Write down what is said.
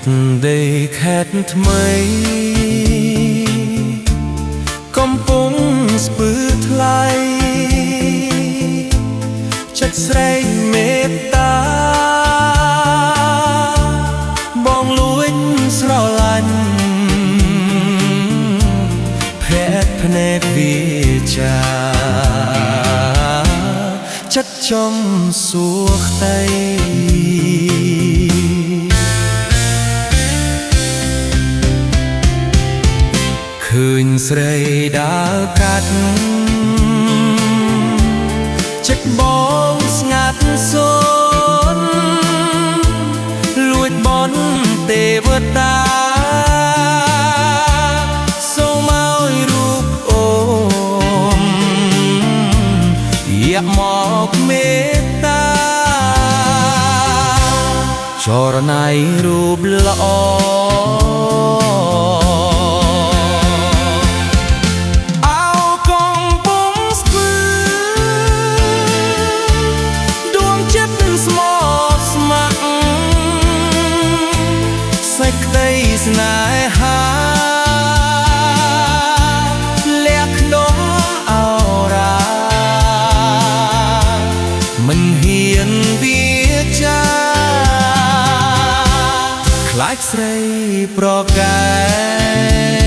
ទឹកដីខេត្តថ្មីកំពុងស្ពឺថ្លៃចិត្តស្រីមេត្តាបងលួចស្រឡាញ់ភេទភ្នែកវាចាចិត្តចំសួរខ្ទៃឃើញស្រីដើរកាត់ចិត្តបងស្ងាត់សូន្យលួចបនទេវតាសូមឲ្យរូបអូនយកមកមេត្តាចរណៃរូបល្អស្នេហាលះក្នុងអរាមិនហ៊ានវាចាខ្លាចស្រីប្រកែ